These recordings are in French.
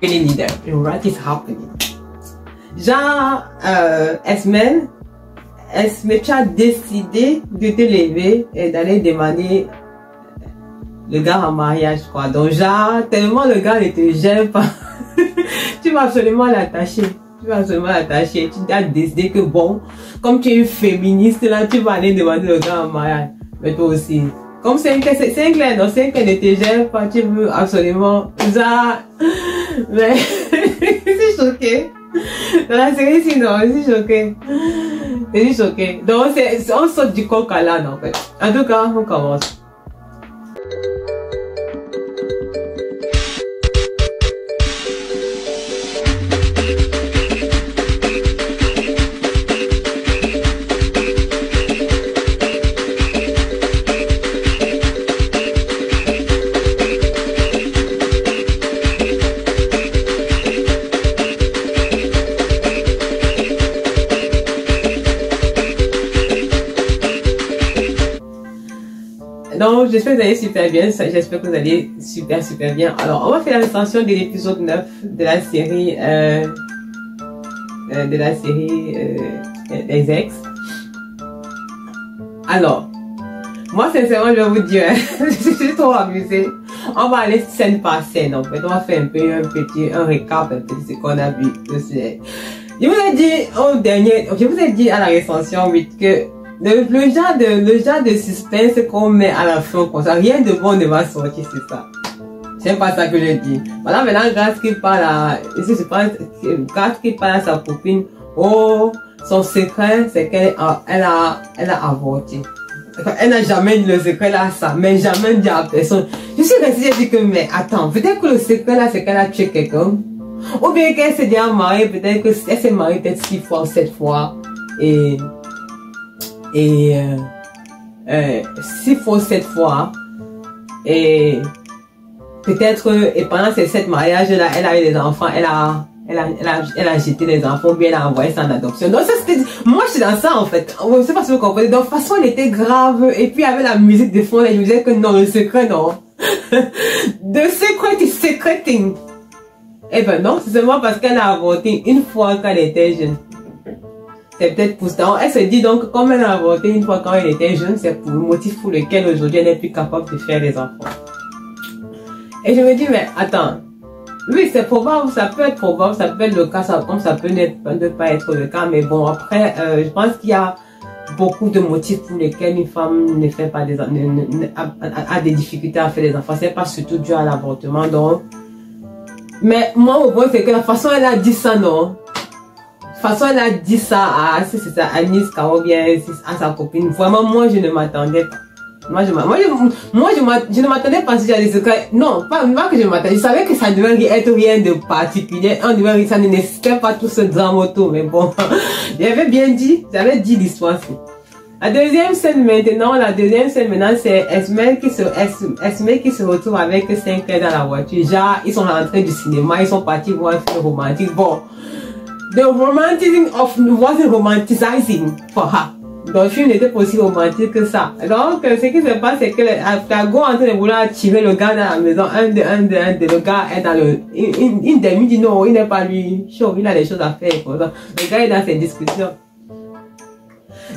leader. What is happening? Genre, Esmel, tu as décidé de te lever et d'aller demander le gars en mariage, quoi. Donc, genre, tellement le gars ne te gêne pas, tu vas absolument l'attacher. Tu vas absolument l'attacher. Tu as décidé que bon, comme tu es une féministe, là, tu vas aller demander le gars en mariage. Mais toi aussi. Comme c'est un clair, non, c'est un clair ne te gêne pas, tu veux absolument, ça, mais, je suis choquée. Dans la série, sinon, je suis choquée. Je suis choquée. Donc, on saute du coq à l'âne, en fait. En tout cas, on commence. Donc, j'espère que vous allez super bien. J'espère que vous allez super bien. Alors, on va faire la recension de l'épisode 9 de la série Les Ex. Alors, moi, sincèrement, je vais vous dire, je suis trop amusée. On va aller scène par scène, en fait. On va faire un récap un peu de ce qu'on a vu. Je vous ai dit à la recension 8 que le genre de suspense qu'on met à la fin, comme ça, rien de bon ne va sortir, c'est ça. C'est pas ça que je dis. Voilà, maintenant, Grace qui parle à sa copine, oh, son secret, c'est qu'elle a avorté. Elle n'a jamais dit le secret là, ça, mais jamais dit à personne. Je suis restée, j'ai dit que, mais attends, peut-être que le secret là, c'est qu'elle a tué quelqu'un. Ou bien qu'elle s'est déjà mariée, peut-être qu'elle s'est mariée peut-être 6 fois ou 7 fois, et 6 fois, 7 fois, et peut-être, et pendant ces 7 mariages là, elle a eu des enfants, elle a jeté les enfants, bien elle a envoyé ça en adoption. Donc ça c'était, moi je suis dans ça en fait, je sais pas si vous comprenez. Donc de toute façon elle était grave, et puis avec la musique de fond, elle me disait que non, le secret non. The secret is secreting. Eh ben non, c'est seulement parce qu'elle a avorté une fois quand elle était jeune. C'est peut-être pour ça. Elle se dit donc, comme elle a avorté une fois quand elle était jeune, c'est pour le motif pour lequel aujourd'hui elle n'est plus capable de faire des enfants. Et je me dis, mais attends, oui, c'est probable, ça peut être probable, ça peut être le cas, comme ça peut ne pas être le cas, mais bon, après, je pense qu'il y a beaucoup de motifs pour lesquels une femme ne fait pas des a des difficultés à faire des enfants. C'est pas surtout dû à l'avortement, donc. Mais moi, au point, c'est que la façon elle a dit ça, non. De toute façon, elle a dit ça à Anis Kao, bien à sa copine. Vraiment, moi, je ne m'attendais pas. Moi, je ne m'attendais pas à ce genre de secret. Non, pas que je m'attendais. Je savais que ça ne devait être rien de particulier. Ça ne nécessitait pas tout ce drame autour. Mais bon, j'avais dit l'histoire. La deuxième scène maintenant, c'est Esmel qui se retrouve avec 5 clés dans la voiture. Genre, ils sont rentrés du cinéma, ils sont partis voir un film romantique. Bon. The romantism wasn't romanticizing for her. Donc le film n'était pas aussi romantique que ça. Donc ce qui se passe, c'est que Flago est en train de vouloir tirer le gars dans la maison. Le gars est dans le... Une demi dit non, il n'est pas lui chaud, il a des choses à faire. Le gars est dans ses discussions.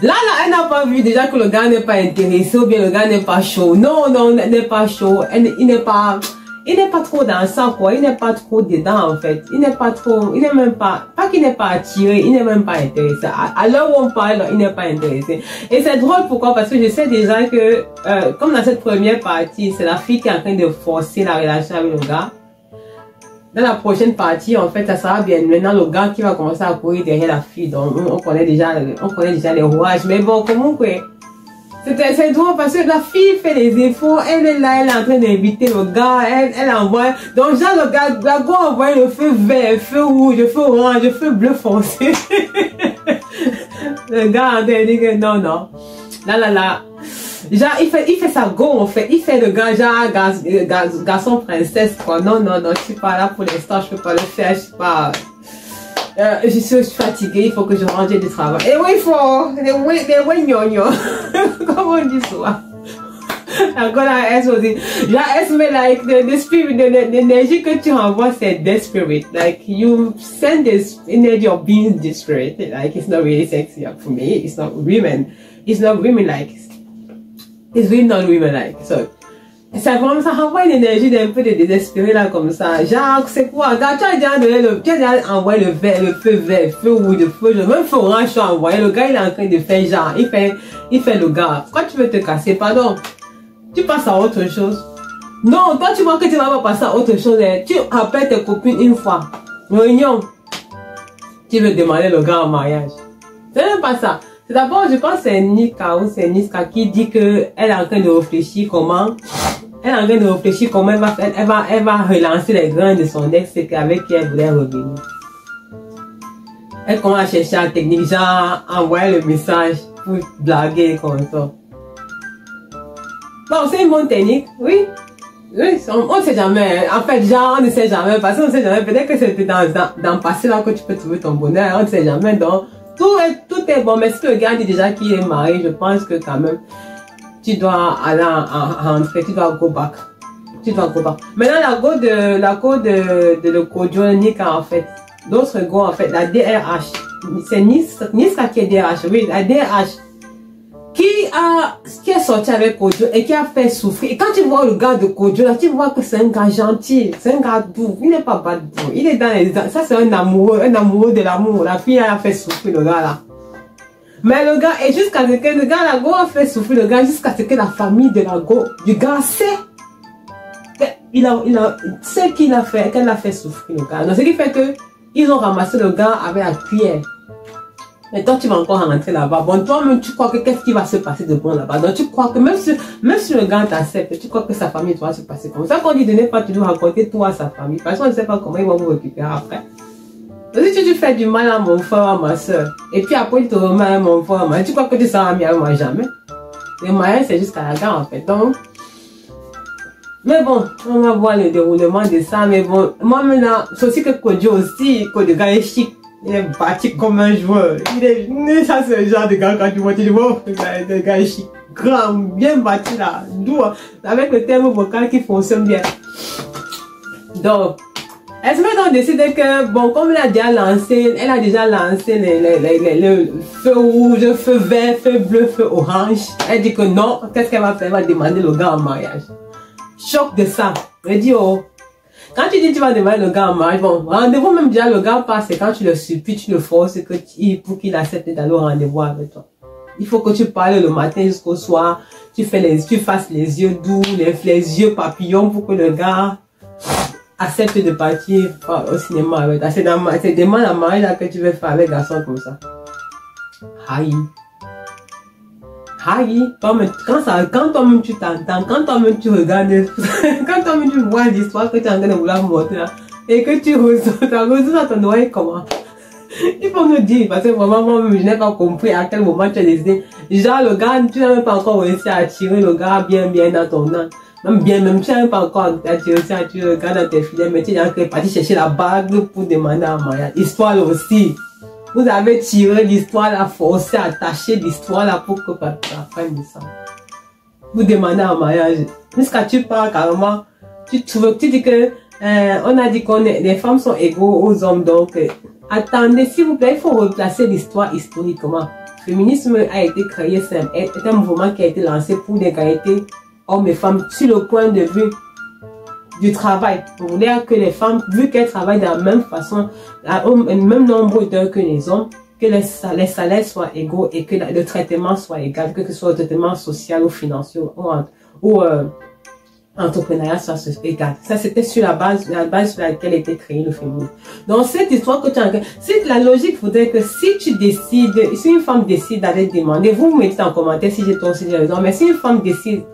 Là, elle n'a pas vu déjà que le gars n'est pas intéressé ou bien le gars n'est pas chaud. Non, il n'est pas chaud. Il n'est pas trop dans ça, quoi. Il n'est pas trop dedans, en fait. Il n'est même pas qu'il n'est pas attiré, il n'est même pas intéressé. À l'heure où on parle, il n'est pas intéressé. Et c'est drôle, pourquoi? Parce que je sais déjà que, comme dans cette première partie, c'est la fille qui est en train de forcer la relation avec le gars. Dans la prochaine partie, en fait, ça sera bien maintenant le gars qui va commencer à courir derrière la fille. Donc, on connaît déjà les rouages. Mais bon, comment quoi? C'est drôle parce que la fille fait les efforts, elle est là, elle est en train d'inviter le gars, elle envoie, donc genre le gars envoie le feu vert, feu rouge, feu orange, feu bleu foncé. Le gars en train de dire que non. Là. Genre, il fait sa go, en fait. Il fait le gars, genre, garçon princesse, quoi. Non, je suis pas là pour l'instant, je peux pas le faire, je suis pas... je suis fatiguée, il faut que je rentre du travail. Et oui, il faut... Les gnognos. Comme on dit souvent. Encore la S aussi. La S, mais like, the spirit, l'énergie que tu renvoies, c'est the spirit. Like, you send this energy of being the spirit. Like, it's not really sexy for me. It's not women. It's not women like. It's really not women like. So, c'est vraiment, ça renvoie une énergie d'un peu de désespéré là, comme ça. Genre, c'est quoi? Regarde, tu as déjà envoyé le feu vert, feu rouge, le feu jaune, même feu orange, tu as envoyé. Le gars, il est en train de faire genre, il fait le gars. Pourquoi tu veux te casser? Pardon. Tu passes à autre chose. Non, toi, tu vois que tu vas pas passer à autre chose. Tu appelles tes copines une fois. Réunion. Tu veux demander le gars en mariage. C'est même pas ça. C'est d'abord, je pense que c'est Nika ou c'est Niska qui dit que elle est en train de réfléchir comment. Elle est en train de réfléchir comment elle va faire. Elle va relancer les grains de son ex avec qui elle voulait revenir. Elle commence à chercher la technique, genre envoyer le message pour blaguer comme ça. Bon, c'est une bonne technique, oui. Oui, on ne sait jamais. En fait, genre, on ne sait jamais. Parce qu'on ne sait jamais. Peut-être que c'était dans le passé là que tu peux trouver ton bonheur. On ne sait jamais. Donc, tout est bon. Mais si le gars dit déjà qu'il est marié, je pense que quand même, tu dois aller rentrer. Tu dois go back. Tu dois go back. Maintenant, la go de le Kojo Nika, en fait. L'autre go, en fait, la DRH. C'est Niska qui est DRH. Oui, la DRH. Qui est sorti avec Kojo et qui a fait souffrir. Et quand tu vois le gars de Kojo, là, tu vois que c'est un gars gentil, c'est un gars doux, il n'est pas bad boy, il est dans les... Ça, c'est un amoureux de l'amour. La fille, elle a fait souffrir le gars, là. Mais le gars, et jusqu'à ce que le gars, la go a fait souffrir le gars, jusqu'à ce que la famille de la go, du gars sait, sait qu'elle a fait souffrir le gars. Donc, ce qui fait que, ils ont ramassé le gars avec la cuillère. Mais toi, tu vas encore rentrer là-bas. Bon, toi-même, tu crois que qu'est-ce qui va se passer de bon là-bas. Donc, tu crois que même si le gars t'accepte, tu crois que sa famille doit se passer comme ça. Quand il ne n'est pas toujours raconter tout à sa famille. Parce qu'on ne sait pas comment ils vont vous récupérer après. Donc, si tu fais du mal à mon frère, à ma soeur, et puis après, tu te remets à mon frère, tu crois que tu seras ami avec moi jamais. Le mariage, c'est jusqu'à la gare, en fait. Donc, mais bon, on va voir le déroulement de ça. Mais bon, moi maintenant, c'est aussi que Kojo aussi, que le gars est chic. Il est bâti comme un joueur. Ça c'est le genre de gars quand tu vois, le gars est chic, grand, bien bâti là, doux, avec le terme vocal qui fonctionne bien. Donc, elle se met donc décider que, bon, comme elle a déjà lancé le feu rouge, feu vert, feu bleu, feu orange. Elle dit que non, qu'est-ce qu'elle va faire? Elle va demander le gars en mariage. Choc de ça. Elle dit, oh. Quand tu dis tu vas demander le gars en mariage, bon, rendez-vous même déjà, le gars passe, c'est quand tu le supplies, tu le forces pour qu'il accepte d'aller au rendez-vous avec toi. Il faut que tu parles le matin jusqu'au soir, tu fasses les yeux doux, les yeux papillons pour que le gars accepte de partir au cinéma avec toi. C'est des mal à mariage là que tu veux faire avec un garçon comme ça. Aïe. Aïe, quand toi-même tu t'entends, quand toi-même tu regardes, quand toi-même tu vois l'histoire que tu es en train de vouloir montrer là, et que tu ressens dans ton oreille comment? Il faut me dire, parce que vraiment, moi-même, je n'ai pas compris à quel moment tu as décidé. Genre, le gars, tu n'as même pas encore réussi à attirer le gars bien dans ton âme. Même, tu n'as même pas encore réussi à attirer le gars dans tes filets, mais tu es parti chercher la bague pour demander un mariage. Histoire aussi. Vous avez tiré l'histoire, la forcé, attaché l'histoire là pour que ça prenne du sang. Vous demandez un mariage. Jusqu'à tu pars carrément, tu dis que on a dit les femmes sont égaux aux hommes, donc attendez s'il vous plaît, il faut replacer l'histoire historiquement. Le féminisme a été créé, c'est un mouvement qui a été lancé pour l'égalité hommes et femmes sur le point de vue du travail. On voulait que les femmes, vu qu'elles travaillent de la même façon, le même nombre d'heures que les hommes, que les salaires soient égaux et que le traitement soit égal, que ce soit le traitement social ou financier ou entrepreneuriat soit égal. Ça, c'était sur la base sur laquelle était créé le féminisme. Donc, cette histoire que tu as, la logique voudrait que si une femme décide d'aller demander, vous mettez en commentaire si j'ai tort, si j'ai raison, mais si une femme décide,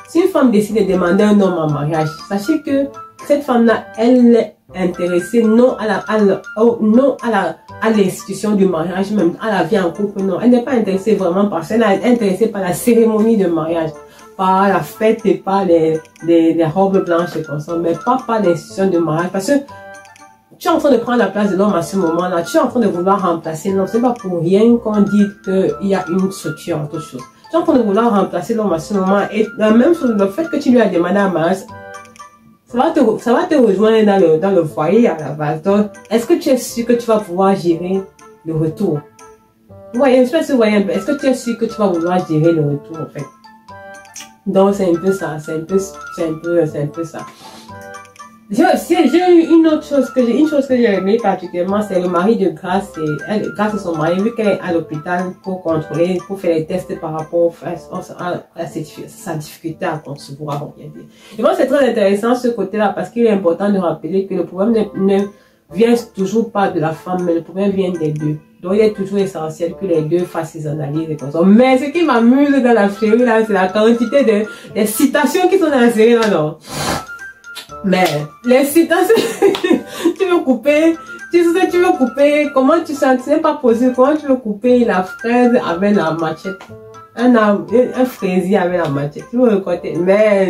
si une femme décide de demander un homme en mariage, sachez que cette femme-là, elle est intéressée non à l'institution du mariage, même à la vie en couple, non. Elle n'est pas intéressée vraiment par ça, elle est intéressée par la cérémonie de mariage, par la fête et par les robes blanches et comme ça, mais pas par l'institution du mariage, parce que tu es en train de prendre la place de l'homme à ce moment-là, tu es en train de vouloir remplacer l'homme. C'est pas pour rien qu'on dit qu'il y a une structure entre choses. Tu es en train de vouloir remplacer l'homme à ce moment. Et la même chose, le fait que tu lui as demandé à mariage, ça va te rejoindre dans le foyer à la base. Donc, est-ce que tu es sûr que tu vas pouvoir gérer le retour? Vous voyez, je sais pas si vous voyez un peu. Est-ce que tu es sûr que tu vas vouloir gérer le retour, en fait? Donc, c'est un peu ça. C'est un peu ça. J'ai eu une chose que j'ai aimée particulièrement, c'est le mari de Grace. Grâce à son mari, vu qu'elle est à l'hôpital pour contrôler, pour faire les tests par rapport à sa difficulté à concevoir, on vient dire. Et moi, c'est très intéressant ce côté-là parce qu'il est important de rappeler que le problème ne vient toujours pas de la femme, mais le problème vient des deux. Donc, il est toujours essentiel que les deux fassent ces analyses et comme ça. Mais ce qui m'amuse dans la série, là, c'est la quantité de citations qui sont dans la série, là, non. Mais les citations, tu veux couper, tu veux couper, comment tu sens, ce n'est pas possible, comment tu veux couper la fraise avec la machette, un fraisier avec la machette, tu veux le côté, mais,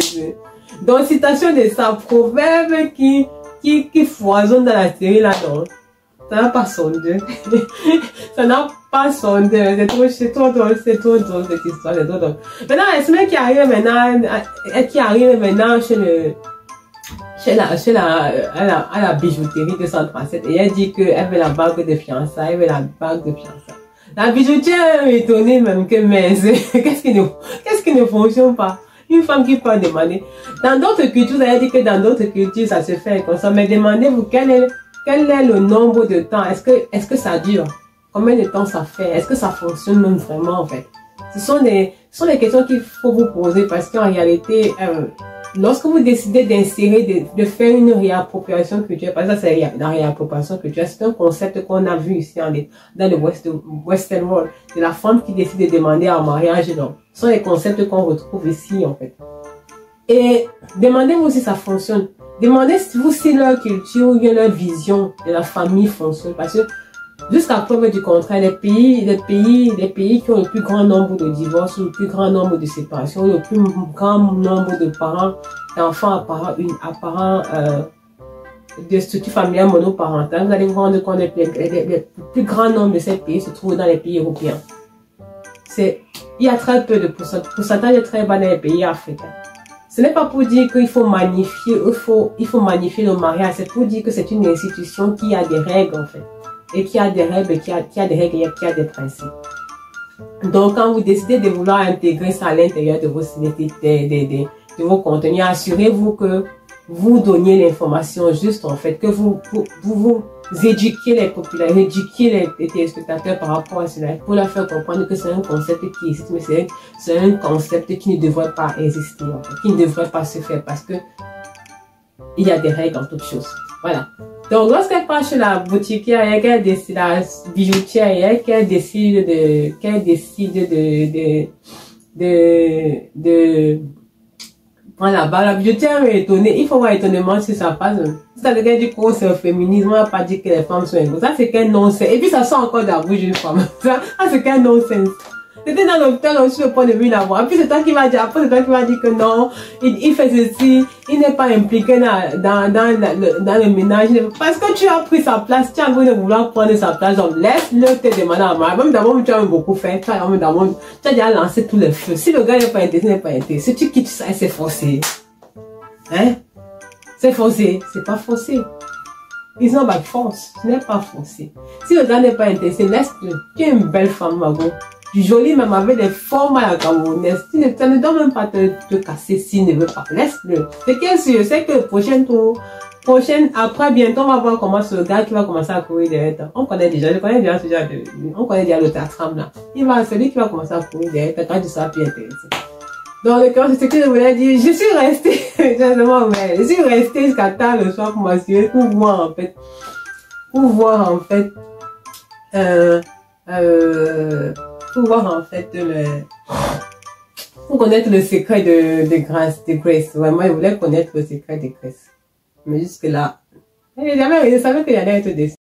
donc citation de ça, proverbe qui foisonne dans la série là, non, ça n'a pas son deux, ça n'a pas son deux, c'est trop drôle cette histoire, c'est trop drôle. Maintenant, la semaine qui arrive maintenant chez la bijouterie 237 et elle dit qu'elle veut la bague de fiançailles, elle veut la bague de fiançailles. La bijoutière est étonnée même que mais qu'est-ce qui ne fonctionne pas? Une femme qui peut demander. Dans d'autres cultures, elle dit que dans d'autres cultures ça se fait comme ça, mais demandez-vous quel est le nombre de temps, est-ce que ça dure? Combien de temps ça fait? Est-ce que ça fonctionne même vraiment en fait? Ce sont des questions qu'il faut vous poser parce qu'en réalité, lorsque vous décidez d'insérer, de faire une réappropriation culturelle, parce que c'est la réappropriation culturelle, c'est un concept qu'on a vu ici dans le Western World, de la femme qui décide de demander en mariage l'homme. Ce sont les concepts qu'on retrouve ici en fait. Et demandez-vous si ça fonctionne. Demandez-vous si leur culture ou leur vision de la famille fonctionne. Parce que jusqu'à preuve du contraire, les pays qui ont le plus grand nombre de divorces, le plus grand nombre de séparations, le plus grand nombre de parents, d'enfants apparents de structures familiales monoparentales, vous allez vous rendre compte que le plus grand nombre de ces pays se trouvent dans les pays européens. Il y a très peu de pourcentage est très bas dans les pays africains. Ce n'est pas pour dire qu'il faut magnifier, il faut magnifier le mariage, c'est pour dire que c'est une institution qui a des règles en fait. Et qui a des règles, qui a des règles et qui a des principes. Donc, quand vous décidez de vouloir intégrer ça à l'intérieur de vos contenus, assurez-vous que vous donniez l'information juste, en fait, que vous éduquiez les populations, éduquiez les téléspectateurs par rapport à cela, pour leur faire comprendre que c'est un concept qui existe, mais c'est un concept qui ne devrait pas exister, en fait, qui ne devrait pas se faire parce que il y a des règles en toutes choses. Voilà. Donc, lorsqu'elle part chez la boutiquière, la bijoutière, qu'elle décide de prendre la bague, la bijoutière est étonnée. Il faut voir étonnement sur sa page. Ça veut dire que c'est un féminisme, on n'a pas dit que les femmes sont égaux. Ça, c'est qu'un non-sens. Et puis, ça sort encore de la bouche d'une femme. Ça, c'est qu'un non-sens. C'était dans l'hôpital aussi le point de vue d'avoir. Puis c'est toi qui vas dire, après c'est toi qui vas dire que non, il fait ceci, il n'est pas impliqué dans le ménage. Parce que tu as pris sa place, tu as envie de vouloir prendre sa place, donc laisse-le te demander à moi. Même d'abord, tu as beaucoup fait, tu as déjà lancé tous les feux. Si le gars n'est pas intéressé, n'est pas intéressé. Si tu quittes ça, c'est forcé. Hein? C'est forcé. C'est pas forcé. Ils ont pas de force. Ce n'est pas forcé. Si le gars n'est pas intéressé, laisse-le. Tu es une belle femme, Mago. Jolie même avec des formes à la camerounaise. Ça ne doit même pas te casser s'il ne veut pas. Laisse-le. C'est qu'elle sûr, c'est que le prochain tour, après bientôt on va voir comment ce gars qui va commencer à courir derrière toi. On connaît déjà ce genre de, on connaît déjà le tram là. Celui qui va commencer à courir derrière toi quand tu seras plus intéressé. Donc le cœur, c'est ce que je voulais dire. Je suis restée, je suis restée jusqu'à tard le soir pour m'assurer, pour voir en fait, pour connaître le secret de Grace. Vraiment, je voulais connaître le secret de Grace. Mais jusque là, je savais qu'il allait être déçu.